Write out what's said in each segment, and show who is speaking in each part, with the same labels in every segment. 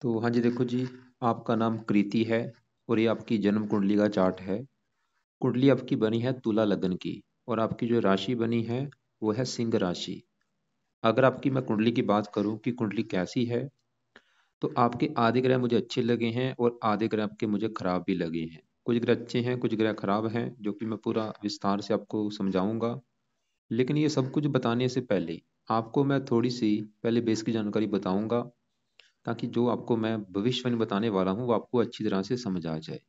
Speaker 1: तो हाँ जी, देखो जी, आपका नाम कृति है और ये आपकी जन्म कुंडली का चार्ट है। कुंडली आपकी बनी है तुला लगन की और आपकी जो राशि बनी है वो है सिंह राशि। अगर आपकी मैं कुंडली की बात करूं कि कुंडली कैसी है, तो आपके आधे ग्रह मुझे अच्छे लगे हैं और आधे ग्रह आपके मुझे खराब भी लगे हैं। कुछ ग्रह अच्छे हैं, कुछ ग्रह खराब हैं, जो कि मैं पूरा विस्तार से आपको समझाऊंगा। लेकिन ये सब कुछ बताने से पहले आपको मैं थोड़ी सी पहले बेस की जानकारी बताऊंगा, ताकि जो आपको मैं भविष्यवाणी बताने वाला हूँ वो आपको अच्छी तरह से समझ आ जाए।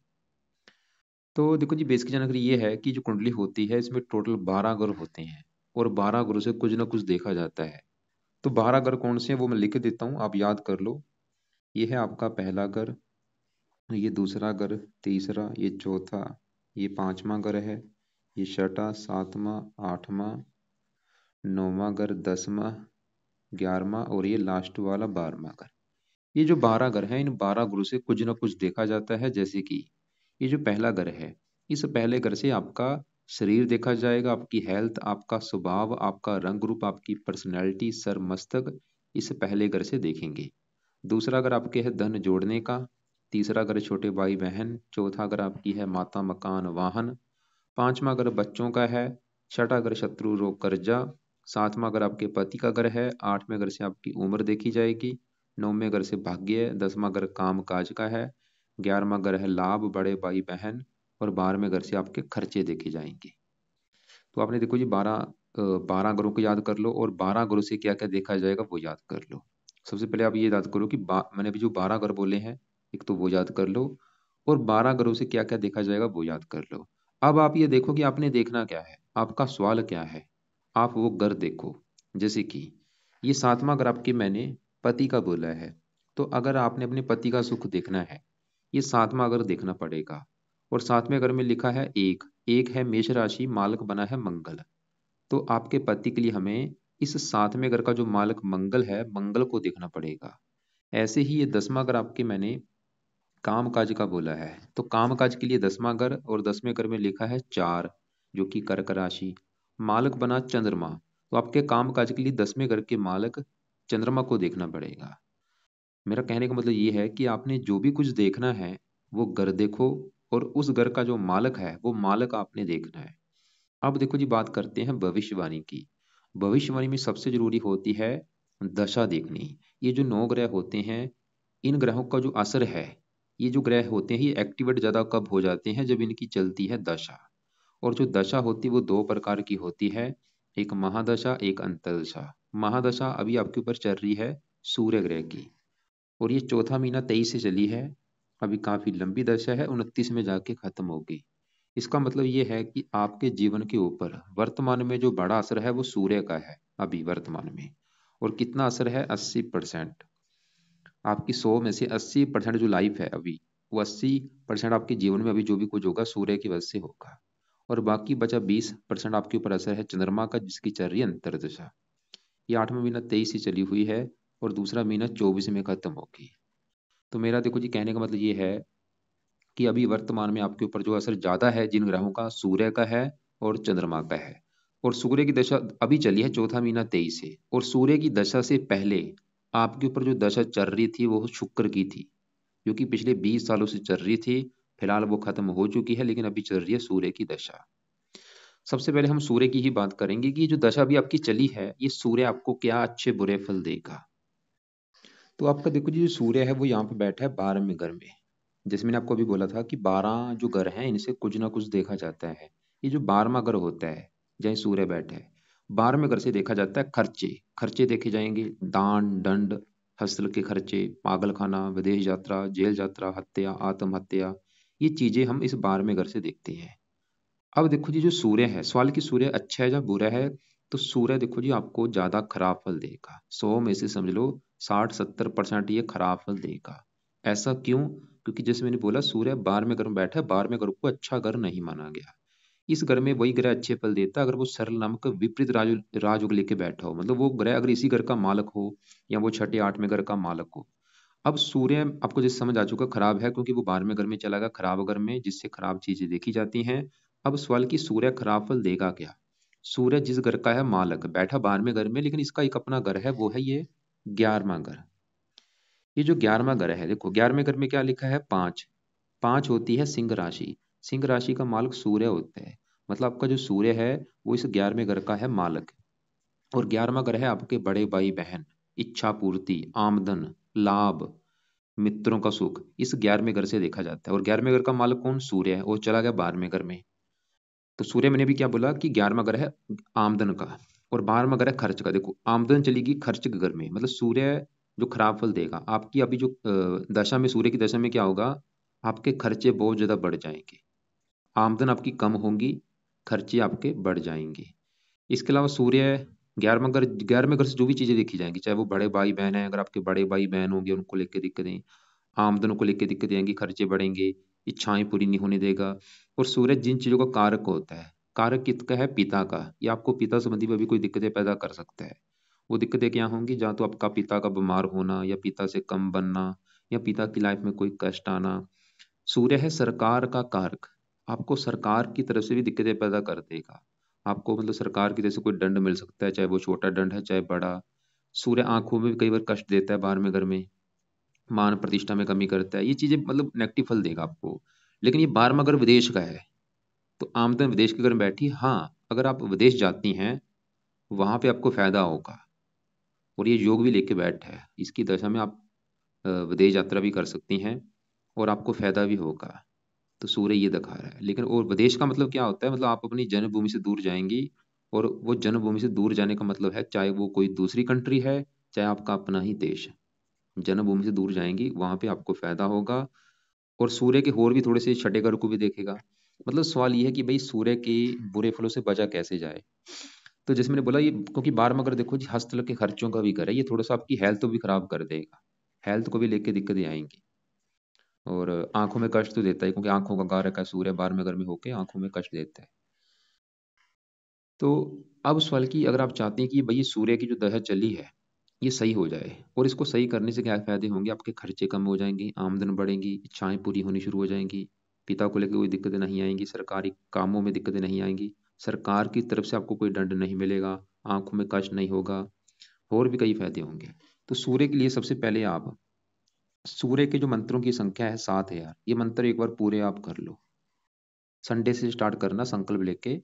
Speaker 1: तो देखो जी, बेसिक जानकारी ये है कि जो कुंडली होती है इसमें टोटल 12 ग्रह होते हैं और 12 ग्रह से कुछ ना कुछ देखा जाता है। तो 12 ग्रह कौन से हैं वो मैं लिख देता हूँ, आप याद कर लो। ये है आपका पहला ग्रह, ये दूसरा ग्रह, तीसरा, ये चौथा, ये पांचवा ग्रह है, ये छठा, सातवां, आठवां, नौवां ग्रह, 10वां, 11वां और ये लास्ट वाला 12वां ग्रह। ये जो 12 ग्रह हैं, इन 12 ग्रह से कुछ ना कुछ देखा जाता है। जैसे कि ये जो पहला ग्रह है, इस पहले ग्रह से आपका शरीर देखा जाएगा, आपकी हेल्थ, आपका स्वभाव, आपका रंग रूप, आपकी पर्सनैलिटी, सर मस्तक, इस पहले ग्रह से देखेंगे। दूसरा ग्रह आपके है धन जोड़ने का, तीसरा ग्रह छोटे भाई बहन, चौथा ग्रह आपकी है माता मकान वाहन, पांचवा ग्रह बच्चों का है, छठा ग्रह शत्रु रोग कर्जा, सातवां ग्रह आपके पति का ग्रह है, आठवें ग्रह से आपकी उम्र देखी जाएगी, नौवें ग्रह से भाग्य, 10वां ग्रह काम काज का है, 11वां ग्रह है लाभ बड़े भाई बहन और 12वें ग्रह से आपके खर्चे देखे जाएंगे। तो आपने देखो जी 12 ग्रहों को याद कर लो और 12 ग्रहों से क्या क्या देखा जाएगा वो याद कर लो। सबसे पहले आप ये याद करो कि मैंने अभी जो 12 ग्रह बोले हैं, एक तो वो याद कर लो और 12 ग्रहों से क्या क्या देखा जाएगा वो याद कर लो। अब आप ये देखो कि आपने देखना क्या है, आपका सवाल क्या है, आप वो ग्रह देखो। जैसे कि ये सातवां ग्रह आपके मैंने पति का बोला है, तो अगर आपने अपने पति का सुख देखना है, ये सातवां ग्रह देखना पड़ेगा। और सातवें घर में लिखा है एक, एक है मेष राशि, मालक बना है मंगल। तो आपके पति के लिए हमें इस सातवें घर का जो मालक मंगल है, मंगल को देखना पड़ेगा। ऐसे ही ये 10वां घर आपके मैंने काम काज का बोला है, तो काम काज के लिए 10वां घर और 10वें घर में लिखा है चार, जो कि कर्क राशि, मालक बना चंद्रमा। तो आपके काम काज के लिए 10वें घर के मालक चंद्रमा को देखना पड़ेगा। मेरा कहने का मतलब ये है कि आपने जो भी कुछ देखना है वो घर देखो और उस घर का जो मालक है वो मालक आपने देखना है। अब देखो जी, बात करते हैं भविष्यवाणी की। भविष्यवाणी में सबसे जरूरी होती है दशा देखनी। ये जो 9 ग्रह होते हैं, इन ग्रहों का जो असर है, ये जो ग्रह होते हैं ये एक्टिवेट ज्यादा कब हो जाते हैं, जब इनकी चलती है दशा। और जो दशा होती है वो दो प्रकार की होती है, एक महादशा, एक अंतर्दशा। महादशा अभी आपके ऊपर चल रही है सूर्य ग्रह की, और ये चौथा महीना 23 से चली है। अभी काफी लंबी दशा है, 29 में जाके खत्म होगी। इसका मतलब ये है कि आपके जीवन के ऊपर वर्तमान में जो बड़ा असर है वो सूर्य का है अभी वर्तमान में। और कितना असर है? 80%। आपकी 100 में से 80% जो लाइफ है अभी, वो 80% आपके जीवन में अभी जो भी कुछ होगा सूर्य की वजह से होगा। और बाकी बचा 20% आपके ऊपर असर है चंद्रमा का, जिसकी चल रही है अंतर्दशा। ये 8वां महीना 23 से चली हुई है और दूसरा महीना 24 में खत्म होगी। तो मेरा देखो जी कहने का मतलब ये है कि अभी वर्तमान में आपके ऊपर जो असर ज्यादा है जिन ग्रहों का, सूर्य का है और चंद्रमा का है। और सूर्य की दशा अभी चली है चौथा महीना 23 से, और सूर्य की दशा से पहले आपके ऊपर जो दशा चल रही थी वो शुक्र की थी, जो कि पिछले 20 सालों से चल रही थी। फिलहाल वो खत्म हो चुकी है, लेकिन अभी चल रही है सूर्य की दशा। सबसे पहले हम सूर्य की ही बात करेंगे कि जो दशा भी आपकी चली है, ये सूर्य आपको क्या अच्छे बुरे फल देगा। तो आपका देखो जी, जो सूर्य है वो यहाँ पे बैठा है 12वें घर में। जैसे मैंने आपको अभी बोला था कि 12 जो घर हैं इनसे कुछ ना कुछ देखा जाता है। ये जो 12वां घर होता है जहाँ सूर्य बैठा है, 12वें घर से देखा जाता है खर्चे। खर्चे देखे जाएंगे, दान दंड, हसल के खर्चे, पागल खाना, विदेश यात्रा, जेल यात्रा, हत्या, आत्महत्या, ये चीजें हम इस 12वें घर से देखते हैं। अब देखो जी, जो सूर्य है, सवाल की सूर्य अच्छा है या बुरा है, तो सूर्य देखो जी आपको ज्यादा खराब फल देगा। 100 में से समझ लो 60-70% ये खराब फल देगा। ऐसा क्यों? क्योंकि जैसे मैंने बोला सूर्य 12वें घर में बैठा है, 12वें घर को अच्छा घर नहीं माना गया। इस घर में वही ग्रह अच्छे फल देता अगर वो सरल नामक विपरीत राजयोग लेके बैठा हो, मतलब वो ग्रह अगर इसी घर का मालक हो या वो छठे आठवें घर का मालक हो। अब सूर्य आपको जैसे समझ आ चुका खराब है, क्योंकि वो 12वें घर में चला गया, खराब घर में, जिससे खराब चीजें देखी जाती हैं। अब सवाल की सूर्य खराब फल देगा क्या? सूर्य जिस घर का है मालक बैठा 12वें घर में, लेकिन इसका एक अपना घर है, वो है ये 11वां घर। ये जो 11वां घर है, देखो 11वें घर में क्या लिखा है, 5। 5 होती है सिंह राशि। सिंह राशि का मालक सूर्य होता है। मतलब आपका जो सूर्य है वो इस 11वें घर का है मालक। और 11वां घर है आपके बड़े भाई बहन, इच्छा पूर्ति, आमदन, लाभ, मित्रों का सुख, इस 11वें घर से देखा जाता है। और 11वें घर का मालक कौन, सूर्य है। वो चला गया 12वें घर में। तो सूर्य मैंने भी क्या बोला कि 11वां घर है आमदन का, और 12वां घर है खर्च का। देखो आमदन चलेगी खर्च के घर में, मतलब सूर्य जो खराब फल देगा आपकी। अभी जो दशा में, सूर्य की दशा में क्या होगा, आपके खर्चे बहुत ज्यादा बढ़ जाएंगे, आमदन आपकी कम होगी, खर्चे आपके बढ़ जाएंगे। इसके अलावा सूर्य 11वें घर से जो भी चीजें देखी जाएंगी, चाहे वो बड़े भाई बहन है, अगर आपके बड़े भाई बहन होंगे उनको लेकर दिक्कतें, आमदन को लेकर दिक्कतें आएंगी, खर्चे बढ़ेंगे, इच्छाएं पूरी नहीं होने देगा। और सूरज जिन चीजों का कारक होता है, कारक किसका है, पिता का। ये आपको पिता संबंधी में भी कोई दिक्कतें पैदा कर सकता है। वो दिक्कतें क्या होंगी, जहाँ तो आपका पिता का बीमार होना, या पिता से कम बनना, या पिता की लाइफ में कोई कष्ट आना। सूर्य है सरकार का कारक, आपको सरकार की तरफ से भी दिक्कतें पैदा कर देगा। आपको मतलब सरकार की तरफ से कोई दंड मिल सकता है, चाहे वो छोटा दंड है चाहे बड़ा। सूर्य आंखों में भी कई बार कष्ट देता है, 12वें घर में मान प्रतिष्ठा में कमी करता है। ये चीजें मतलब नेगेटिव फल देगा आपको। लेकिन ये 12वां घर विदेश का है, तो आमदन विदेश के घर में बैठी। हाँ, अगर आप विदेश जाती हैं वहां पे आपको फायदा होगा। और ये योग भी लेके बैठा है, इसकी दशा में आप विदेश यात्रा भी कर सकती हैं और आपको फायदा भी होगा। तो सूर्य ये दिखा रहा है। लेकिन और विदेश का मतलब क्या होता है, मतलब आप अपनी जन्मभूमि से दूर जाएंगी। और वो जन्मभूमि से दूर जाने का मतलब है चाहे वो कोई दूसरी कंट्री है, चाहे आपका अपना ही देश है, जन्मभूमि से दूर जाएंगी वहां पे आपको फायदा होगा। और सूर्य के और भी थोड़े से छठे घर को भी देखेगा। मतलब सवाल ये है कि भाई सूर्य के बुरे फलों से बचा कैसे जाए। तो जैसे मैंने बोला, ये क्योंकि 12वां घर देखो जी हस्तल के खर्चों का भी घर है, ये थोड़ा सा आपकी हेल्थ को भी खराब कर देगा, हेल्थ को भी लेके दिक्कतें आएंगी। और आंखों में कष्ट तो देता है, क्योंकि आंखों का कारक है सूर्य, 12वें घर में होके आंखों में कष्ट देता है। तो अब सवाल की, अगर आप चाहते हैं कि भाई ये सूर्य की जो दशा चली है ये सही हो जाए, और इसको सही करने से क्या फायदे होंगे, आपके खर्चे कम हो जाएंगे, आमदन बढ़ेंगी, इच्छाएं पूरी होनी शुरू हो जाएंगी, पिता को लेकर कोई दिक्कतें नहीं आएंगी, सरकारी कामों में दिक्कतें नहीं आएंगी, सरकार की तरफ से आपको कोई दंड नहीं मिलेगा, आंखों में कष्ट नहीं होगा, और भी कई फायदे होंगे। तो सूर्य के लिए सबसे पहले आप सूर्य के जो मंत्रों की संख्या है 7 है यार, ये मंत्र एक बार पूरे आप कर लो। संडे से स्टार्ट करना संकल्प लेके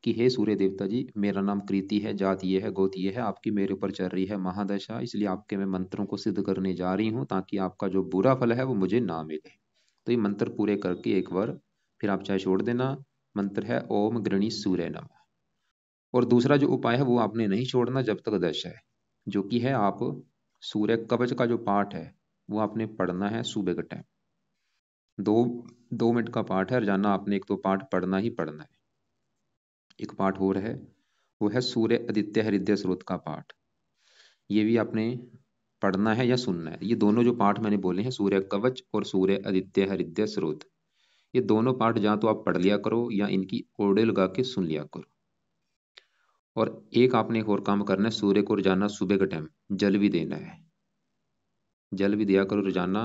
Speaker 1: कि हे सूर्य देवता जी, मेरा नाम कृति है, जात ये है, गोत ये है, आपकी मेरे ऊपर चल रही है महादशा, इसलिए आपके मैं मंत्रों को सिद्ध करने जा रही हूँ ताकि आपका जो बुरा फल है वो मुझे ना मिले। तो ये मंत्र पूरे करके एक बार फिर आप चाहे छोड़ देना। मंत्र है ओम गृणी सूर्य नमः। और दूसरा जो उपाय है वो आपने नहीं छोड़ना जब तक दशा है, जो कि है आप सूर्य कवच का जो पाठ है वो आपने पढ़ना है सुबह के टाइम। दो 2 मिनट का पाठ है, रोजाना आपने एक तो पाठ पढ़ना ही पढ़ना है। एक पाठ और है, वो है सूर्य आदित्य हृदय स्रोत का पाठ। ये भी आपने पढ़ना है या सुनना है। ये दोनों जो पाठ मैंने बोले हैं, सूर्य कवच और सूर्य आदित्य हृदय स्रोत, ये दोनों पाठ जहाँ तो आप पढ़ लिया करो या इनकी ऑडियो लगा के सुन लिया करो। और एक आपने एक और काम करना है, सूर्य को रोजाना सुबह के टाइम जल भी देना है, जल भी दिया करो रोजाना।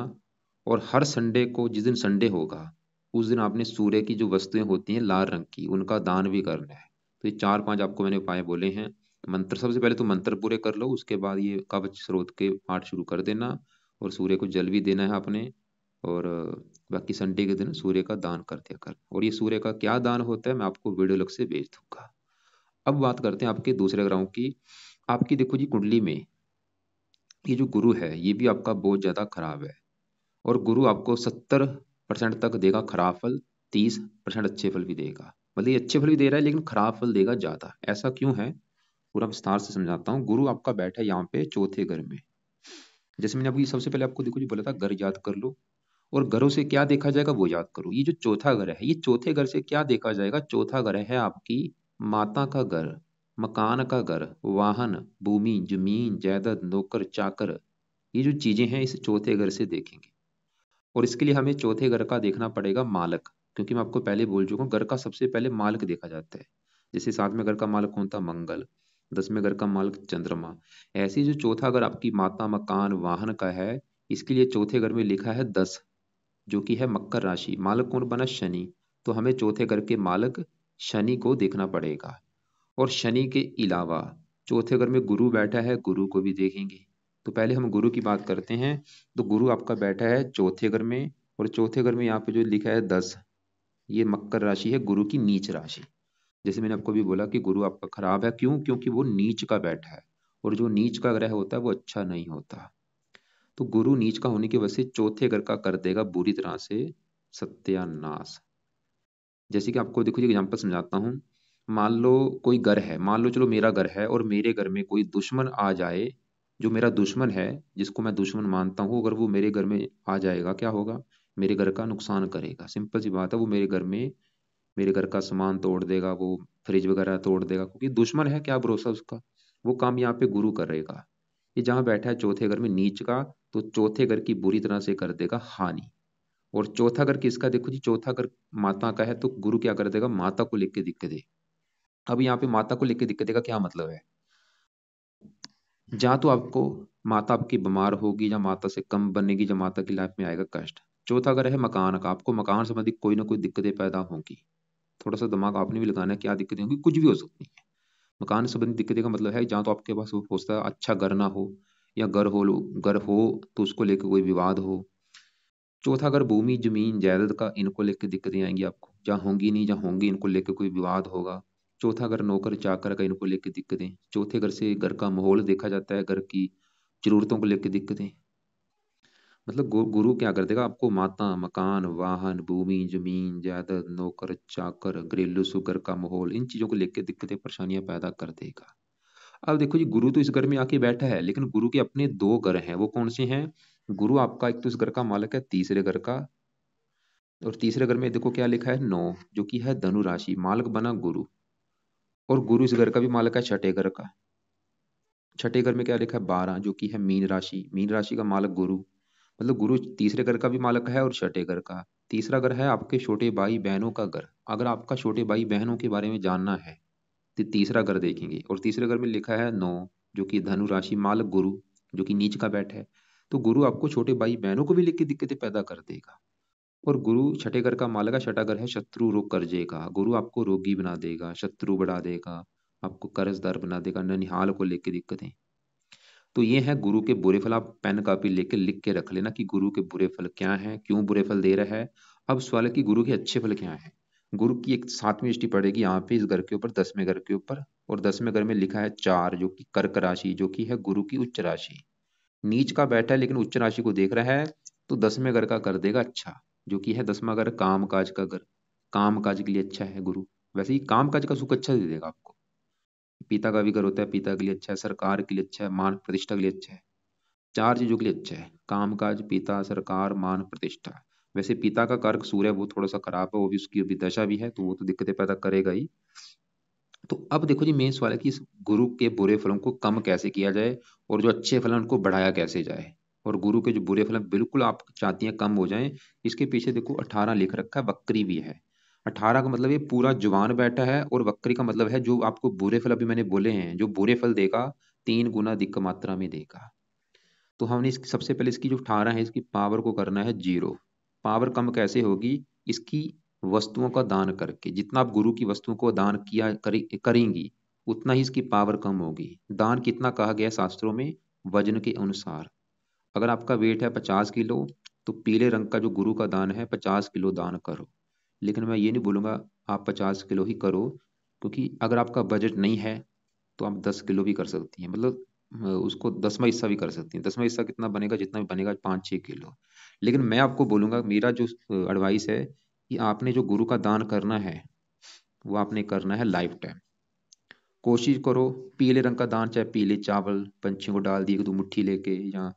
Speaker 1: और हर संडे को, जिस दिन संडे होगा उस दिन आपने सूर्य की जो वस्तुएं होती हैं लाल रंग की, उनका दान भी करना है। तो ये 4-5 आपको मैंने उपाय बोले हैं। मंत्र सबसे पहले तो मंत्र पूरे कर लो, उसके बाद ये कवच स्रोत के पाठ शुरू कर देना। और सूर्य को जल भी देना है आपने। और बाकी संडे के दिन सूर्य का दान कर दिया कर। और ये सूर्य का क्या दान होता है मैं आपको वीडियो अलग से भेज दूंगा। अब बात करते हैं आपके दूसरे ग्रहों की। आपकी देखो जी कुंडली में ये जो गुरु है ये भी आपका बहुत ज्यादा खराब है। और गुरु आपको 70% तक देगा खराब फल, 30% अच्छे फल भी देगा। मतलब ये अच्छे फल भी दे रहा है लेकिन खराब फल देगा ज्यादा। ऐसा क्यों है, पूरा विस्तार से समझाता हूँ। गुरु आपका बैठा है यहाँ पे चौथे घर में। जैसे मैंने आपको सबसे पहले आपको देखो जी बोला था घर याद कर लो। और घरों से क्या देखा जाएगा वो याद करो। ये जो चौथा घर है, ये चौथे घर से क्या देखा जाएगा, चौथा घर है आपकी माता का घर, मकान का घर, वाहन, भूमि, जमीन, जायदाद, नौकर चाकर, ये जो चीजें हैं इस चौथे घर से देखेंगे। और इसके लिए हमें चौथे घर का देखना पड़ेगा मालक, क्योंकि मैं आपको पहले बोल चुका हूँ घर का सबसे पहले मालक देखा जाता है। जैसे 7वें घर का मालक कौन था, मंगल। 10वें घर का मालक चंद्रमा। ऐसे ही जो चौथा घर आपकी माता, मकान, वाहन का है, इसके लिए चौथे घर में लिखा है 10, जो कि है मकर राशि। मालक कौन बना, शनि। तो हमें चौथे घर के मालक शनि को देखना पड़ेगा। और शनि के अलावा चौथे घर में गुरु बैठा है, गुरु को भी देखेंगे। तो पहले हम गुरु की बात करते हैं। तो गुरु आपका बैठा है चौथे घर में, और चौथे घर में यहाँ पे जो लिखा है 10, ये मकर राशि है, गुरु की नीच राशि। जैसे मैंने आपको भी बोला कि गुरु आपका खराब है, क्यों? क्योंकि वो नीच का बैठा है, और जो नीच का ग्रह होता है वो अच्छा नहीं होता। तो गुरु नीच का होने की वजह से चौथे घर का कर देगा बुरी तरह से सत्यानाश। जैसे कि आपको देखो एग्जाम्पल समझाता हूँ। मान लो कोई घर है, मान लो चलो मेरा घर है, और मेरे घर में कोई दुश्मन आ जाए, जो मेरा दुश्मन है, जिसको मैं दुश्मन मानता हूँ, अगर वो मेरे घर में आ जाएगा, क्या होगा? मेरे घर का नुकसान करेगा। सिंपल सी बात है, वो मेरे घर में मेरे घर का सामान तोड़ देगा, वो फ्रिज वगैरह तोड़ देगा, क्योंकि दुश्मन है, क्या भरोसा उसका। वो काम यहाँ पे गुरु करेगा। ये जहाँ बैठा है चौथे घर में नीच का, तो चौथे घर की बुरी तरह से कर देगा हानि। और चौथा घर किसका? देखो जी, चौथा घर माता का है, तो गुरु क्या कर देगा? माता को लेके दिक्कत है। अब यहाँ पे माता को लेके दिक्कत का क्या मतलब है? जहाँ तो आपको माता आपकी बीमार होगी, या माता से कम बनेगी, या माता की लाइफ में आएगा कष्ट। चौथा घर है मकान का, आपको मकान संबंधी कोई ना कोई दिक्कतें पैदा होंगी। थोड़ा सा दिमाग आपने भी लगाना है, क्या दिक्कतें होंगी, कुछ भी हो सकती है। मकान संबंधी दिक्कतें का मतलब है जहाँ तो आपके पास हो सकता है अच्छा घर ना हो, या घर हो तो उसको लेकर कोई विवाद हो। चौथा अगर भूमि जमीन जायदाद का, इनको लेकर दिक्कतें आएंगी आपको, जहाँ होंगी नहीं, जहाँ होंगी इनको लेकर कोई विवाद होगा। चौथा अगर नौकर चाकर का, इनको लेकर दिक्कतें। चौथे घर से घर का माहौल देखा जाता है, घर की जरूरतों को लेकर दिक्कतें। मतलब गुरु क्या कर देगा आपको? माता, मकान, वाहन, भूमि जमीन जायदाद, नौकर चाकर, घरेलू सुगर का माहौल, इन चीजों को लेकर दिक्कतें परेशानियां पैदा कर देगा। अब देखो जी, गुरु तो इस घर में आके बैठा है, लेकिन गुरु के अपने दो घर हैं, वो कौन से हैं? गुरु आपका एक तो इस घर का मालिक है, तीसरे घर का। और तीसरे घर में देखो क्या लिखा है? 9, जो कि है धनु राशि, मालिक बना गुरु। और गुरु इस घर का भी मालिक है, छठे घर का। छठे घर में क्या लिखा है? 12, जो कि है मीन राशि, मीन राशि का मालिक गुरु। मतलब गुरु तीसरे घर का भी मालिक है, और छठे घर का। तीसरा घर है आपके छोटे भाई बहनों का घर। अगर आपका छोटे भाई बहनों के बारे में जानना है, तो तीसरा घर देखेंगे। और तीसरे घर में लिखा है 9, जो कि धनु राशि, मालिक गुरु, जो कि नीच का बैठ है। तो गुरु आपको छोटे भाई बहनों को भी लेके दिक्कतें पैदा कर देगा। और गुरु छठे घर का मालिक है, छठा घर है शत्रु रोग कर्जे का। गुरु आपको रोगी बना देगा, शत्रु बढ़ा देगा, आपको कर्जदार बना देगा, ननिहाल को लेके दिक्कतें। तो ये है गुरु के बुरे फल। आप पेन कॉपी लेके लिख के रख लेना कि गुरु के बुरे फल क्या हैं, क्यों बुरे फल दे रहा है। अब सवाल है कि गुरु के अच्छे फल क्या हैं। गुरु की एक 7वीं दृष्टि पड़ेगी यहाँ पे इस घर के ऊपर, 10वें घर के ऊपर। और 10वें घर में लिखा है 4, जो कि कर्क राशि, जो कि है गुरु की उच्च राशि। नीच का बैठा है, लेकिन उच्च राशि को देख रहा है, तो 10वें घर का कर देगा अच्छा, जो कि है 10वां घर, काम काज का घर। काम काज के लिए अच्छा है गुरु। वैसे ही काम काज का सुख अच्छा दे देगा आपको। पिता का भी घर होता है, पिता के लिए अच्छा है, सरकार के लिए अच्छा है, मान प्रतिष्ठा के लिए अच्छा है। 4 चीजों के लिए अच्छा है, काम काज, पिता, सरकार, मान प्रतिष्ठा। वैसे पिता का कारक सूर्य है, वो थोड़ा सा खराब है, वो भी उसकी अभी दशा भी है, तो वो तो दिक्कतें पैदा करेगा ही। तो अब देखो जी, मेन सवाल है कि इस गुरु के बुरे फलों को कम कैसे किया जाए, और जो अच्छे फल हैं उनको बढ़ाया कैसे जाए। और गुरु के जो बुरे फल हैं बिल्कुल आप चाहती हैं कम हो जाएं। इसके पीछे देखो 18 लिख रखा है, वक्री भी है। 18 का मतलब ये पूरा जुबान बैठा है, और वक्री का मतलब है जो आपको बुरे फल अभी मैंने बोले हैं, जो बुरे फल देगा 3 गुना अधिक मात्रा में देगा। तो हमने इसकी सबसे पहले इसकी जो 18 है, इसकी पावर को करना है 0। पावर कम कैसे होगी? इसकी वस्तुओं का दान करके। जितना आप गुरु की वस्तुओं को दान करेंगी, उतना ही इसकी पावर कम होगी। दान कितना कहा गया है शास्त्रों में? वजन के अनुसार। अगर आपका वेट है 50 किलो, तो पीले रंग का जो गुरु का दान है 50 किलो दान करो। लेकिन मैं ये नहीं बोलूंगा आप 50 किलो ही करो, क्योंकि अगर आपका बजट नहीं है, तो आप 10 किलो भी कर सकती हैं। मतलब उसको 10वां हिस्सा भी कर सकती हैं। 10वां हिस्सा कितना बनेगा? जितना भी बनेगा 5-6 किलो। लेकिन मैं आपको बोलूंगा, मेरा जो एडवाइस है, कि आपने जो गुरु का दान करना है, वो आपने करना है लाइफ टाइम। कोशिश करो पीले रंग का दान, चाहे पीले चावल पंछियों को डाल दिए 2 मुट्ठी लेके, या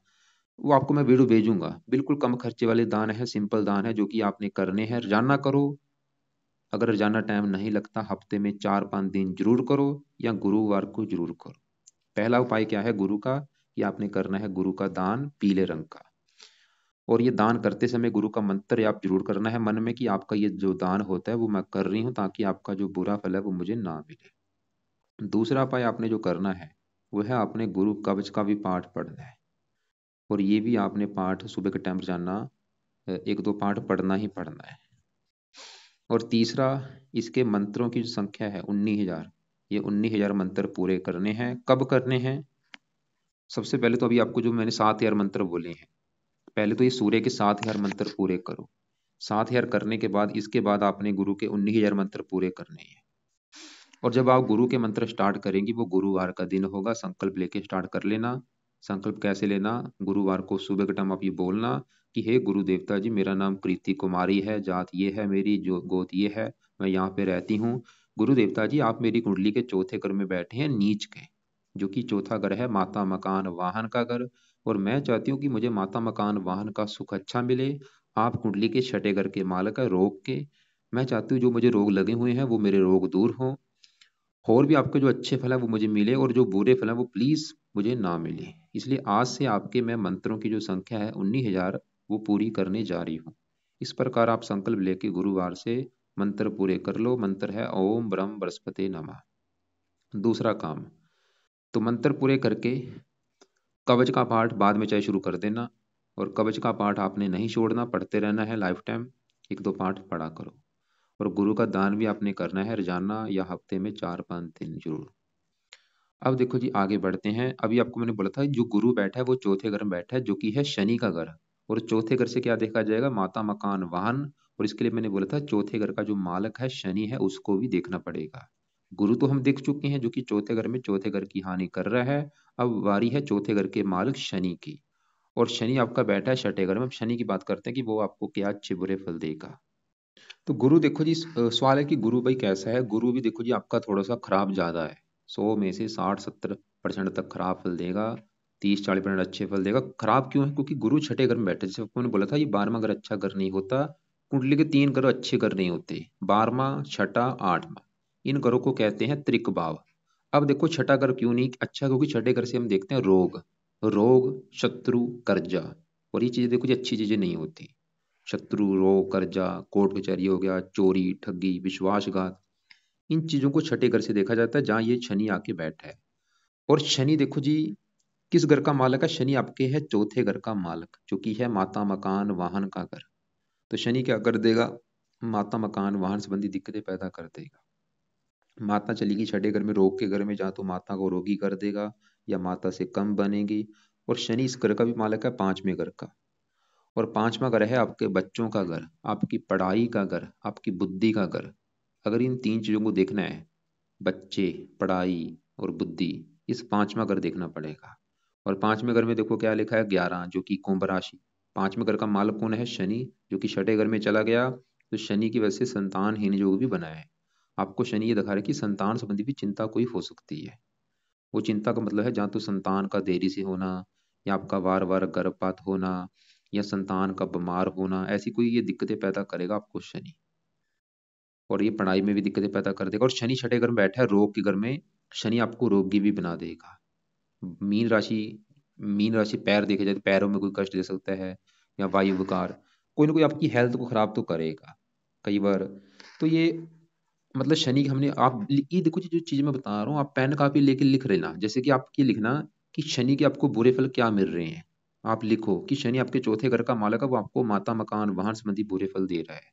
Speaker 1: वो आपको मैं वीडियो भेजूंगा। बिल्कुल कम खर्चे वाले दान है, सिंपल दान है, जो कि आपने करने हैं। रोजाना करो। अगर रोजाना टाइम नहीं लगता, हफ्ते में 4-5 दिन जरूर करो, या गुरुवार को जरूर करो। पहला उपाय क्या है गुरु का? कि आपने करना है गुरु का दान पीले रंग का। और ये दान करते समय गुरु का मंत्र आप जरूर करना है मन में, कि आपका ये जो दान होता है वो मैं कर रही हूँ, ताकि आपका जो बुरा फल है वो मुझे ना मिले। दूसरा उपाय आपने जो करना है, वो है आपने गुरु कवच का भी पाठ पढ़ना है। और ये भी आपने पाठ सुबह के टाइम रोजाना 1-2 पाठ पढ़ना ही पढ़ना है। और तीसरा, इसके मंत्रों की जो संख्या है 19,000, ये 19,000 मंत्र पूरे करने हैं। कब करने हैं? सबसे पहले तो अभी आपको जो मैंने 7,000 मंत्र बोले हैं, पहले तो ये सूर्य के 7,000 मंत्र पूरे करो। 7,000 करने के बाद इसके बाद आपने गुरु के 19,000 मंत्र पूरे करने हैं। और जब आप गुरु के मंत्र स्टार्ट करेंगी, वो गुरुवार का दिन होगा, संकल्प लेके स्टार्ट कर लेना। संकल्प कैसे लेना? गुरुवार को सुबह के टाइम आप ये बोलना कि हे गुरु देवता जी, मेरा नाम कृति कुमारी है, जात ये है, मेरी जो गोत ये है, मैं यहाँ पे रहती हूँ। गुरु देवता जी, आप मेरी कुंडली के चौथे घर में बैठे हैं, नीच के, जो कि चौथा घर है माता मकान वाहन का घर। और मैं चाहती हूँ कि मुझे माता मकान वाहन का सुख अच्छा मिले। आप कुंडली के छठे घर के मालक है, रोग के। मैं चाहती हूँ जो मुझे रोग लगे हुए हैं वो मेरे रोग दूर हों, और भी आपके जो अच्छे फल है वो मुझे मिले, और जो बुरे फल है वो प्लीज मुझे ना मिले। इसलिए आज से आपके मैं मंत्रों की जो संख्या है 19,000 वो पूरी करने जा रही हूँ। इस प्रकार आप संकल्प लेके गुरुवार से मंत्र पूरे कर लो। मंत्र है ओम ब्रह्म बृहस्पति नमः। दूसरा काम, तो मंत्र पूरे करके कवच का पाठ बाद में चाहे शुरू कर देना, और कवच का पाठ आपने नहीं छोड़ना, पढ़ते रहना है लाइफ टाइम। एक दो पाठ पढ़ा करो। और गुरु का दान भी आपने करना है रोजाना या हफ्ते में 4-5 दिन जरूर। अब देखो जी, आगे बढ़ते हैं। अभी आपको मैंने बोला था जो गुरु बैठा है वो चौथे घर में बैठा है, जो कि है शनि का घर। और चौथे घर से क्या देखा जाएगा? माता मकान वाहन। और इसके लिए मैंने बोला था चौथे घर का जो मालक है शनि है, उसको भी देखना पड़ेगा। गुरु तो हम देख चुके हैं जो कि चौथे घर में चौथे घर की हानि कर रहा है। अब बारी है चौथे घर के मालिक शनि की। और शनि आपका बैठा है छठे घर में। अब शनि की बात करते हैं कि वो आपको क्या अच्छे बुरे फल देगा। तो गुरु देखो जी, सवाल है कि गुरु भाई कैसा है? गुरु भी देखो जी आपका थोड़ा सा खराब ज्यादा है। 100 में से 60-70% तक खराब फल देगा, 30-40% अच्छे फल देगा। खराब क्यों है? क्योंकि गुरु छठे घर में बैठे, जैसे आपको मैंने बोला था ये 12वां घर अच्छा घर नहीं होता। कुंडली के 3 घर अच्छे घर नहीं होते, 12वां, छठा, 8वां। इन घरों को कहते हैं त्रिक भाव। अब देखो छठा घर क्यों नहीं अच्छा? क्योंकि छठे घर से हम देखते हैं रोग, रोग, शत्रु, कर्जा। और ये चीजें देखो जी अच्छी चीजें नहीं होती। शत्रु, रोग, कर्जा, कोर्ट कचहरी हो गया, चोरी, ठगी, विश्वासघात, इन चीजों को छठे घर से देखा जाता है जहां ये शनि आके बैठा है। और शनि देखो जी किस घर का मालक है? शनि आपके है चौथे घर का मालक, जो कि है माता मकान वाहन का घर। तो शनि क्या कर देगा? माता मकान वाहन संबंधी दिक्कतें पैदा कर देगा। माता चलेगी छठे घर में, रोग के घर में, जहाँ तो माता को रोगी कर देगा या माता से कम बनेगी। और शनि इस घर का भी मालक है, 5वें घर का। और 5वां घर है आपके बच्चों का घर, आपकी पढ़ाई का घर, आपकी बुद्धि का घर। अगर इन 3 चीजों को देखना है, बच्चे, पढ़ाई और बुद्धि, इस 5वां घर देखना पड़ेगा। और 5वें घर में देखो क्या लिखा है? 11, जो कि कुंभ राशि। 5वें घर का मालक कौन है? शनि, जो कि छठे घर में चला गया। तो शनि की वजह से संतानहीन योग भी बना है। आपको शनि ये दिखा रहा है कि संतान संबंधी भी चिंता कोई हो सकती है। वो चिंता का मतलब है जहाँ तो संतान का देरी से होना, या आपका बार बार गर्भपात होना, या संतान का बीमार होना, ऐसी कोई ये दिक्कतें पैदा करेगा आपको शनि। और ये पढ़ाई में भी दिक्कतें पैदा कर देगा। और शनि छठे घर में बैठा है रोग के घर में, शनि आपको रोगी भी बना देगा। मीन राशि, मीन राशि पैर देखे जाए तो पैरों में कोई कष्ट दे सकता है, या वायु विकार, कोई ना कोई आपकी हेल्थ को खराब तो करेगा कई बार। तो ये मतलब शनि की हमने आप ये देखो जी, जो चीज मैं बता रहा हूँ आप पेन कापी लेके लिख लेना। जैसे कि आप ये लिखना कि शनि के आपको बुरे फल क्या मिल रहे हैं। आप लिखो कि शनि आपके चौथे घर का मालक है, वो आपको माता मकान वाहन संबंधी बुरे फल दे रहा है।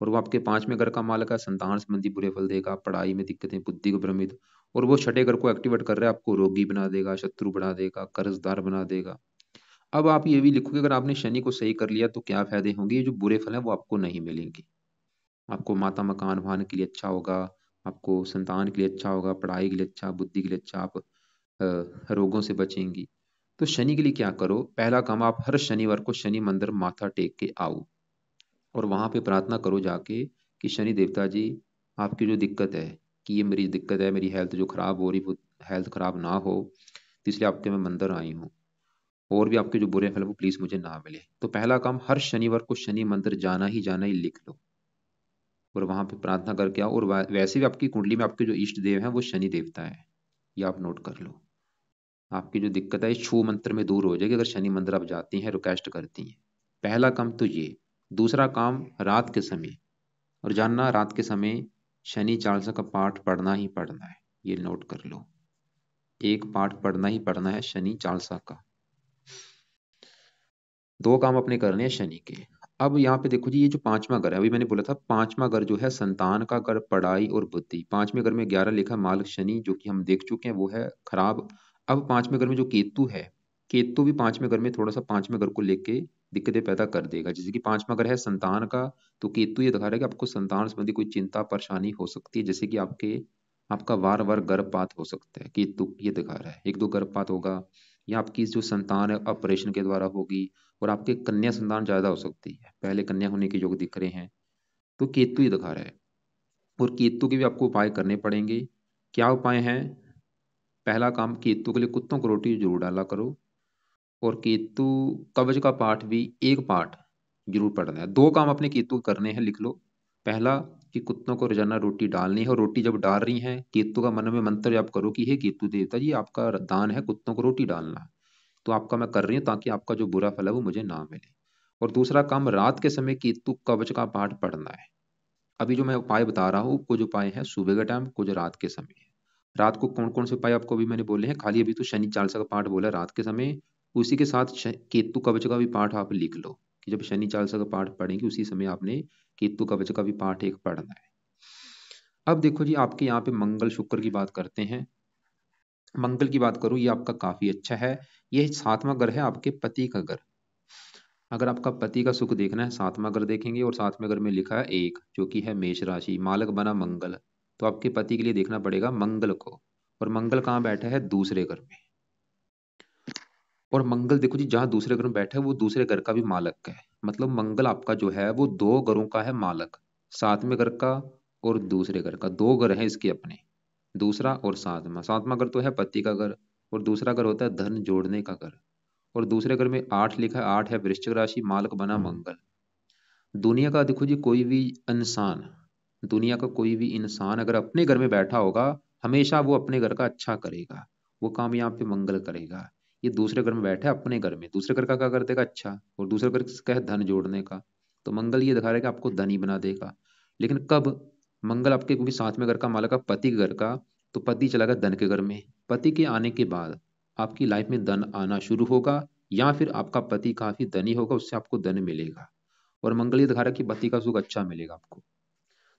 Speaker 1: और वो आपके 5वें घर का मालक है, संतान संबंधी बुरे फल देगा, पढ़ाई में दिक्कतें, बुद्धि को भ्रमित। और वो छठे घर को एक्टिवेट कर रहा है, आपको रोगी बना देगा, शत्रु बना देगा, कर्जदार बना देगा। अब आप ये भी लिखो कि अगर आपने शनि को सही कर लिया तो क्या फायदे होंगे? ये जो बुरे फल है वो आपको नहीं मिलेंगे। आपको माता मकान वाहन के लिए अच्छा होगा, आपको संतान के लिए अच्छा होगा, पढ़ाई के लिए अच्छा, बुद्धि के लिए अच्छा, आप रोगों से बचेंगी। तो शनि के लिए क्या करो? पहला काम, आप हर शनिवार को शनि मंदिर माथा टेक के आओ, और वहां पे प्रार्थना करो जाके कि शनि देवता जी, आपकी जो दिक्कत है, कि ये मेरी दिक्कत है, मेरी हेल्थ जो खराब हो रही वो हेल्थ खराब ना हो, तो इसलिए आपके मैं मंदिर आई हूँ। और भी आपके जो बुरे फल है वो प्लीज मुझे ना मिले। तो पहला काम, हर शनिवार को शनि मंदिर जाना ही लिख लो, और वहां पे प्रार्थना करके आओ। और वैसे भी आपकी कुंडली में आपके जो इष्ट देव हैं वो शनि देवता है, ये आप नोट कर लो। आपकी जो दिक्कत है छू मंत्र में दूर हो जाएगी अगर शनि मंदिर आप जाती हैं, रिक्वेस्ट करती हैं। पहला काम तो ये। दूसरा काम, रात के समय, और जानना रात के समय शनि चालीसा का पाठ पढ़ना ही पढ़ना है, ये नोट कर लो। एक पाठ पढ़ना ही पढ़ना है शनि चालीसा का। दो काम अपने करने हैं शनि के। अब यहाँ पे देखो जी, ये जो 5वां घर है, अभी मैंने बोला था 5वां घर जो है संतान का घर, पढ़ाई और बुद्धि। 5वें घर में 11 लिखा मालक शनि, जो कि हम देख चुके हैं वो है खराब। अब पांचवें घर में जो केतु है, केतु भी पांचवें घर में थोड़ा सा पांचवें घर को लेके दिक्कतें पैदा कर देगा। जैसे कि पांचवा घर है संतान का, तो केतु ये दिखा रहा है कि आपको संतान संबंधी कोई चिंता परेशानी हो सकती है, जैसे कि आपका वार वार गर्भपात हो सकता है। केतु ये दिखा रहा है एक दो गर्भपात होगा, या आपकी जो संतान है ऑपरेशन के द्वारा होगी, और आपके कन्या संतान ज्यादा हो सकती है, पहले कन्या होने के योग दिख रहे हैं। तो केतु ये दिखा रहा है, और केतु के भी आपको उपाय करने पड़ेंगे। क्या उपाय हैं? पहला काम, केतु के लिए कुत्तों को रोटी जरूर डाला करो, और केतु कवच का पाठ भी एक पाठ जरूर पढ़ना है। दो काम अपने केतु को करने हैं, लिख लो। पहला कि कुत्तों को रोजाना रोटी डालनी है, और रोटी जब डाल रही हैं केतु का मन में मंत्र जाप करो कि हे केतु देवता जी, आपका दान है कुत्तों को रोटी डालना, तो आपका मैं कर रही हूँ ताकि आपका जो बुरा फल है वो मुझे ना मिले। और दूसरा काम, रात के समय केतु कवच का पाठ पढ़ना है। अभी जो मैं उपाय बता रहा हूँ कुछ उपाय हैं सुबह के टाइम, कुछ रात के समय है। रात को कौन कौन से उपाय आपको अभी मैंने बोले हैं, खाली अभी तो शनि चालीसा का पाठ बोला है रात के समय, उसी के साथ केतु कवच का भी पाठ आप लिख लो कि जब शनि चालीसा का पाठ पढ़ेंगे उसी समय आपने केतु कवच का भी पाठ एक पढ़ना है। अब देखो जी, आपके यहाँ पे मंगल शुक्र की बात करते हैं। मंगल की बात करूं, ये आपका काफी अच्छा है। ये सातवां घर है आपके पति का घर। अगर आपका पति का सुख देखना है सातवां घर देखेंगे, और सातवें घर में लिखा है एक, जो कि है मेष राशि, मालक बना मंगल, तो आपके पति के लिए देखना पड़ेगा मंगल को। और मंगल कहाँ बैठा है? दूसरे घर में। और मंगल देखो जी, जहां दूसरे घर में बैठा है वो दूसरे घर का भी मालक है। मतलब मंगल आपका जो है वो दो घरों का है मालक, सातवें घर का और दूसरे घर का, दो घर है इसके अपने, दूसरा और सातवां। सातवां घर तो है पति का घर, और दूसरा घर होता है धन जोड़ने का घर। और दूसरे घर में आठ लिखा है, आठ है वृश्चिक राशि, मालक बना मंगल। दुनिया का देखो जी, कोई भी इंसान, दुनिया का कोई भी इंसान अगर अपने घर में बैठा होगा, हमेशा वो अपने घर का अच्छा करेगा, वो काम यहाँ पे मंगल करेगा। ये दूसरे घर में बैठा है अपने घर में, दूसरे घर का क्या कर देगा? अच्छा। और दूसरे घर का है धन जोड़ने का, तो मंगल ये दिखा रहा है कि आपको धनी बना देगा। लेकिन कब? मंगल आपके, क्योंकि सातवें घर का मालक है पति के घर का, तो पति चला गया धन के घर में। पति के आने के बाद आपकी लाइफ में धन आना शुरू होगा, या फिर आपका पति काफी धनी होगा, उससे आपको धन मिलेगा। और मंगल ये दिखा रहा है कि पति का सुख अच्छा मिलेगा आपको।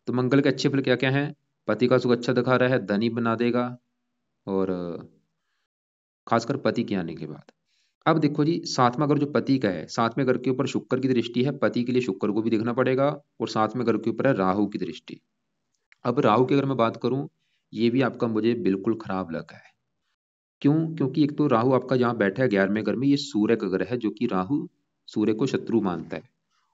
Speaker 1: तो मंगल के अच्छे फल क्या क्या हैं? पति का सुख अच्छा दिखा रहा है, धनी बना देगा, और खासकर पति के आने के बाद। अब देखो जी, सातवां घर जो पति का है, सातवें घर के ऊपर शुक्र की दृष्टि है, पति के लिए शुक्र को भी देखना पड़ेगा। और सातवें घर के ऊपर है राहु की दृष्टि। अब राहु की अगर मैं बात करूं, ये भी आपका मुझे बिल्कुल खराब लगा है। क्यों? क्योंकि एक तो राहु आपका जहाँ बैठा है 11वें घर में, ये सूर्य का घर है, जो कि राहु सूर्य को शत्रु मानता है।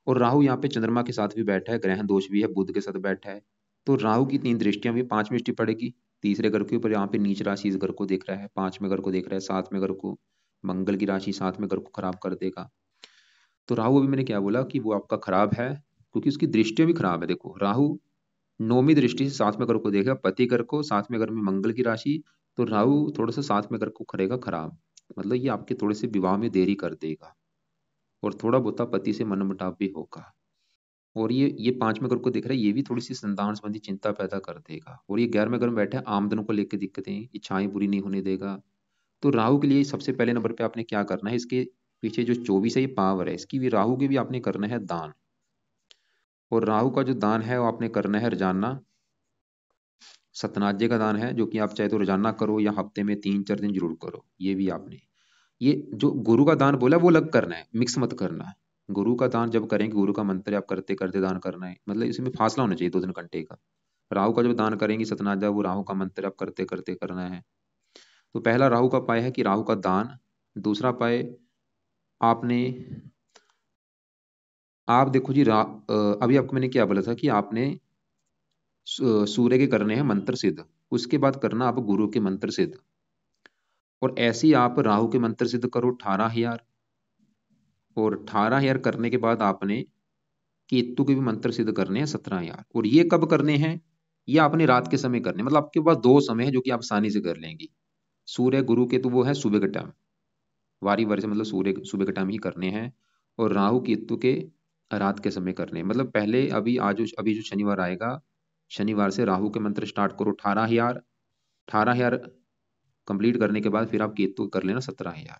Speaker 1: और राहु यहाँ पे चंद्रमा के साथ भी बैठा है, ग्रहण दोष भी है, बुध के साथ बैठा है। तो राहु की तीन दृष्टियां भी, पांचवी दृष्टि पड़ेगी तीसरे घर के ऊपर, यहाँ पे नीच राशि इस घर को देख रहा है, पांचवें घर को देख रहा है, सातवें घर को, मंगल की राशि सातवें घर को खराब कर देगा। तो राहु, अभी मैंने क्या बोला कि वो आपका खराब है, क्योंकि उसकी दृष्टियां भी खराब है। देखो राहु नौवीं दृष्टि से सातवें घर को देखेगा, पति घर को, सातवें घर में मंगल की राशि, तो राहु थोड़ा सा सातवें घर को करेगा खराब। मतलब ये आपके थोड़े से विवाह में देरी कर देगा, और थोड़ा बहुत पति से मनमुटाव भी होगा। और ये पांचवें घर को देख रहा है, ये भी थोड़ी सी संतान संबंधी चिंता पैदा कर देगा। और ये 11वें घर में बैठा है, आमदन को लेकर दिक्कतें, इच्छाएं पूरी नहीं होने देगा। तो राहु के लिए सबसे पहले नंबर पे आपने क्या करना है, इसके पीछे जो 24 है ये पावर है इसकी भी, राहु के भी आपने करना है दान। और राहु का जो दान है वो आपने करना है रोजाना सतनाजे का दान है, जो कि आप चाहे तो रोजाना करो या हफ्ते में 3-4 दिन जरूर करो। ये भी आपने, ये जो गुरु का दान बोला वो अलग करना है, मिक्स मत करना है। गुरु का दान जब करेंगे, गुरु का मंत्र आप करते करते दान करना है, मतलब इसमें फासला होना चाहिए 2-3 घंटे का। राहु का जब दान करेंगे सतनाजा, वो राहु का मंत्र आप करते करते करना है। तो पहला राहु का उपाय है कि राहु का दान। दूसरा उपाय आपने, आप देखो जी अभी आपको मैंने क्या बोला था कि आपने सूर्य के करने हैं मंत्र सिद्ध, उसके बाद करना आप गुरु के मंत्र सिद्ध। और ऐसे ही आप राहु के मंत्र सिद्ध करो 18,000, और 18,000 करने के बाद आपने केतु के भी मंत्र सिद्ध करने हैं 17,000। और ये कब करने हैं? ये आपने रात के समय करने हैं। मतलब आपके पास दो समय है जो कि आप आसानी से कर लेंगे। सूर्य गुरु केतु वो है सुबह के टाइम, वारी वारी से, मतलब सूर्य सुबह के टाइम ही करने हैं। और राहु केतु के रात के समय करने हैं। मतलब पहले अभी जो शनिवार आएगा, शनिवार से राहु के मंत्र स्टार्ट करो 18,000, 18,000 कंप्लीट करने के बाद फिर आप केतु कर लेना 17,000।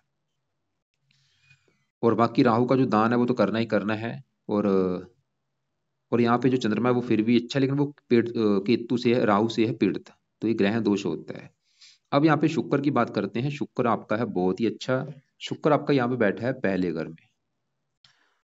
Speaker 1: और बाकी राहु का जो दान है वो तो करना ही करना है। और यहाँ पे जो चंद्रमा है वो फिर भी अच्छा है, लेकिन वो केतु से है, राहु से है पीड़ित, तो ये ग्रह दोष होता है। अब यहाँ पे शुक्र की बात करते हैं। शुक्र आपका है बहुत ही अच्छा। शुक्र आपका यहाँ पे बैठा है पहले घर में।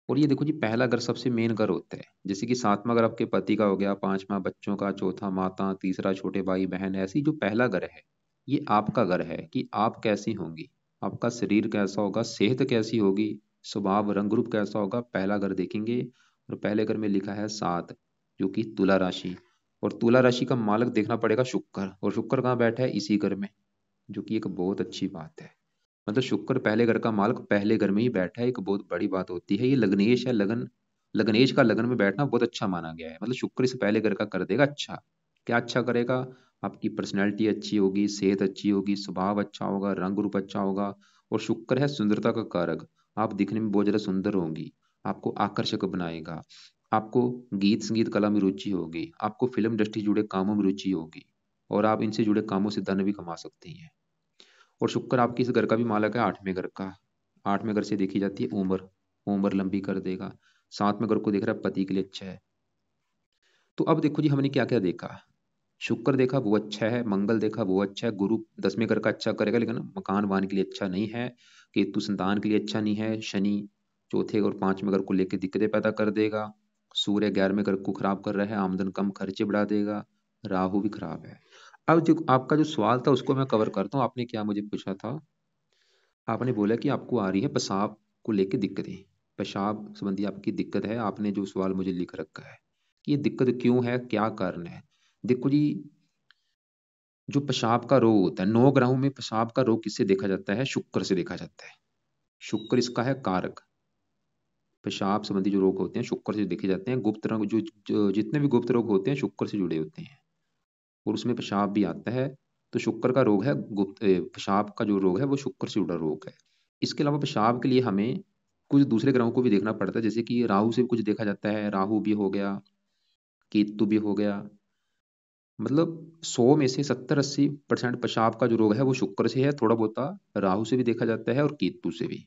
Speaker 1: और ये देखो जी, पहला घर सबसे मेन घर होता है। जैसे कि सातवां घर आपके पति का हो गया, पांचवा बच्चों का, चौथा माता, तीसरा छोटे भाई बहन। ऐसी जो पहला घर है, ये आपका घर है कि आप कैसी होंगी, आपका शरीर कैसा होगा, सेहत कैसी होगी, स्वभाव रंग रूप कैसा होगा, पहला घर देखेंगे। और पहले घर में लिखा है 7, जो कि तुला राशि। और तुला राशि का मालक देखना पड़ेगा शुक्र। और शुक्र कहाँ बैठा है? इसी घर में, जो कि एक बहुत अच्छी बात है। मतलब शुक्र पहले घर का मालक पहले घर में ही बैठा है, एक बहुत बड़ी बात होती है। ये लग्नेश है, लगन, लग्नेश का लगन में बैठना बहुत अच्छा माना गया है। मतलब शुक्र इस पहले घर का कर देगा अच्छा। क्या अच्छा करेगा? आपकी पर्सनैलिटी अच्छी होगी, सेहत अच्छी होगी, स्वभाव अच्छा होगा, रंग रूप अच्छा होगा। और शुक्र है सुंदरता का कारक। आप दिखने में बहुत ज्यादा सुंदर होंगी, आपको आकर्षक बनाएगा। आपको गीत संगीत कला में रुचि होगी, आपको फिल्म इंडस्ट्री से जुड़े कामों में रुचि होगी, और आप इनसे जुड़े कामों से धन भी कमा सकती हैं। और शुक्र आपके इस घर का भी मालक है, 8वें घर का। 8वें घर से देखी जाती है उम्र, उम्र लंबी कर देगा। 7वें घर को देख रहा है, पति के लिए अच्छा है। तो अब देखो जी, हमने क्या क्या देखा। शुक्र देखा वो अच्छा है, मंगल देखा वो अच्छा है, गुरु 10वें घर का अच्छा करेगा, लेकिन मकान वाहन के लिए अच्छा नहीं है। केतु संतान के लिए अच्छा नहीं है। शनि चौथे और 5वें घर को लेकर दिक्कतें पैदा कर देगा। सूर्य 11वें घर को खराब कर रहा है, आमदन कम, खर्चे बढ़ा देगा। राहु भी खराब है। अब जो आपका जो सवाल था उसको मैं कवर करता हूँ। आपने क्या मुझे पूछा था? आपने बोला कि आपको आ रही है पेशाब को लेके दिक्कतें। पेशाब संबंधी आपकी दिक्कत है। आपने जो सवाल मुझे लिख रखा है कि ये दिक्कत क्यों है, क्या कारण है। देखो जी, जो पेशाब का रोग होता है, 9 ग्रहों में पेशाब का रोग किससे देखा जाता है? शुक्र से देखा जाता है। शुक्र इसका है कारक। पेशाब संबंधी जो रोग होते हैं शुक्र से देखे जाते हैं। गुप्त रोग जो जितने भी गुप्त रोग होते हैं शुक्र से जुड़े होते हैं, और उसमें पेशाब भी आता है। तो शुक्र का रोग है गुप्त, पेशाब का जो रोग है वो शुक्र से जुड़ा रोग है। इसके अलावा पेशाब के लिए हमें कुछ दूसरे ग्रहों को भी देखना पड़ता है। जैसे कि राहु से कुछ देखा जाता है, राहु भी हो गया, केतु भी हो गया। मतलब 100 में से 70-80% पेशाब का जो रोग है वो शुक्र से है। थोड़ा बहुत राहु से भी देखा जाता है और केतु से भी।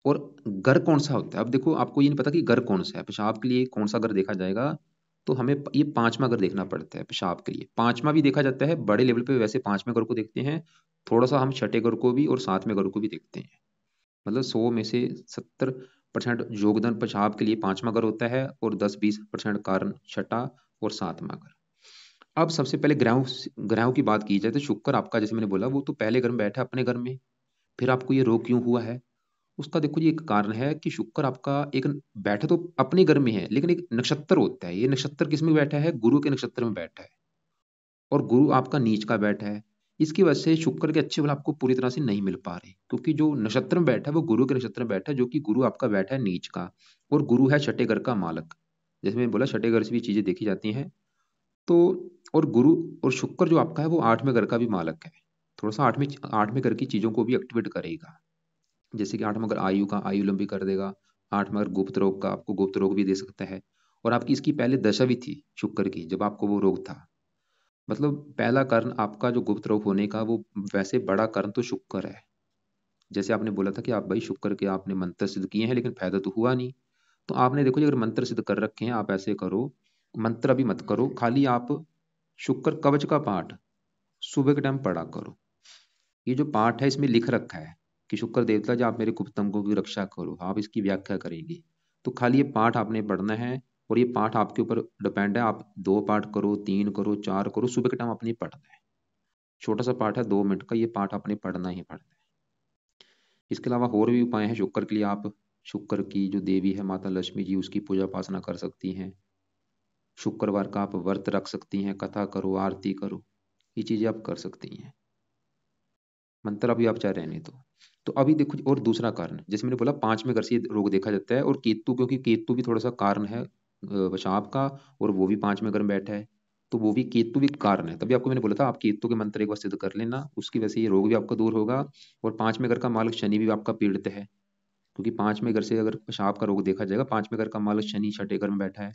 Speaker 1: और घर कौन सा होता है? अब देखो, आपको ये नहीं पता कि घर कौन सा है। पेशाब के लिए कौन सा घर देखा जाएगा? तो हमें ये 5वां घर देखना पड़ता है पेशाब के लिए। 5वां भी देखा जाता है बड़े लेवल पे, वैसे 5वें घर को देखते हैं। थोड़ा सा हम छठे घर को भी और 7वें घर को भी देखते हैं। मतलब 100 में से 70% योगदान पेशाब के लिए 5वां घर होता है, और 10-20% कारण छठा और 7वां घर। अब सबसे पहले ग्रहों ग्रहों की बात की जाए तो शुक्र आपका, जैसे मैंने बोला, वो तो पहले घर में बैठा है अपने घर में। फिर आपको ये रोग क्यों हुआ है? उसका देखो जी, एक कारण है कि शुक्र आपका एक बैठा तो अपने घर में है, लेकिन एक नक्षत्र होता है। ये नक्षत्र किस में बैठा है? गुरु के नक्षत्र में बैठा है। और गुरु आपका नीच का बैठा है। इसकी वजह से शुक्र के अच्छे फल आपको पूरी तरह से नहीं मिल पा रहे, क्योंकि जो नक्षत्र में बैठा है वो गुरु के नक्षत्र में बैठा है, जो कि गुरु आपका बैठा है नीच का। और गुरु है छठे घर का मालक। जैसे मैंने बोला, छठे घर से भी चीजें देखी जाती हैं। तो और गुरु और शुक्र जो आपका है वो 8वें घर का भी मालक है। थोड़ा सा 8वें घर की चीजों को भी एक्टिवेट करेगा। जैसे कि 8वां घर आयु का, आयु लंबी कर देगा। 8वां घर गुप्त रोग का, आपको गुप्त रोग भी दे सकता है। और आपकी इसकी पहले दशा भी थी शुक्र की, जब आपको वो रोग था। मतलब पहला कारण आपका जो गुप्त रोग होने का, वो वैसे बड़ा कारण तो शुक्र है। जैसे आपने बोला था कि आप भाई शुक्र के आपने मंत्र सिद्ध किए हैं, लेकिन फायदा तो हुआ नहीं। तो आपने देखो जी, अगर मंत्र सिद्ध कर रखे हैं, आप ऐसे करो, मंत्र अभी मत करो, खाली आप शुक्र कवच का पाठ सुबह के टाइम पढ़ा करो। ये जो पाठ है इसमें लिख रखा है कि शुक्र देवता जी आप मेरे गुप्त अंगों की रक्षा करो, आप इसकी व्याख्या करेंगी। तो खाली ये पाठ आपने पढ़ना है। और ये पाठ आपके ऊपर डिपेंड है, आप 2 पाठ करो, 3 करो, 4 करो, सुबह के टाइम अपने पढ़ना है। छोटा सा पाठ है, 2 मिनट का, ये पाठ आपने पढ़ना ही पढ़ना है। इसके अलावा और भी उपाय हैं शुक्र के लिए। आप शुक्र की जो देवी है माता लक्ष्मी जी, उसकी पूजा उपासना कर सकती हैं। शुक्रवार का आप व्रत रख सकती हैं, कथा करो, आरती करो, ये चीजें आप कर सकती हैं। मंत्र अभी आप चाह रहे नहीं तो अभी देखो, और दूसरा कारण, जैसे मैंने बोला 5वें घर से ये रोग देखा जाता है। और केतु, क्योंकि केतु भी थोड़ा सा कारण है पेशाब का, और वो भी 5वें घर में बैठा है। तो वो भी केतु भी कारण है। तभी आपको मैंने बोला था आप केतु के मंत्र एक बार सिद्ध कर लेना, उसकी वजह से ये रोग भी आपका दूर होगा। और 5वें घर का मालक शनि भी आपका पीड़ित है, क्योंकि 5वें घर से अगर पेशाब का रोग देखा जाएगा, 5वें घर का मालक शनि छठे घर में बैठा है।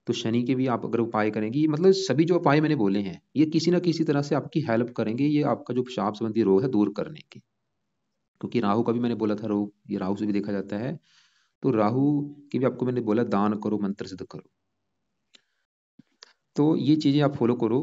Speaker 1: तो शनि के भी आप अगर उपाय करेंगे, मतलब सभी जो उपाय मैंने बोले हैं ये किसी ना किसी तरह से आपकी हेल्प करेंगे, ये आपका जो पेशाब संबंधी रोग है दूर करने की। क्योंकि राहु का भी मैंने बोला था रोग, ये राहु से भी देखा जाता है। तो राहु की भी आपको मैंने बोला दान करो, मंत्र सिद्ध करो। तो ये चीजें आप फॉलो करो।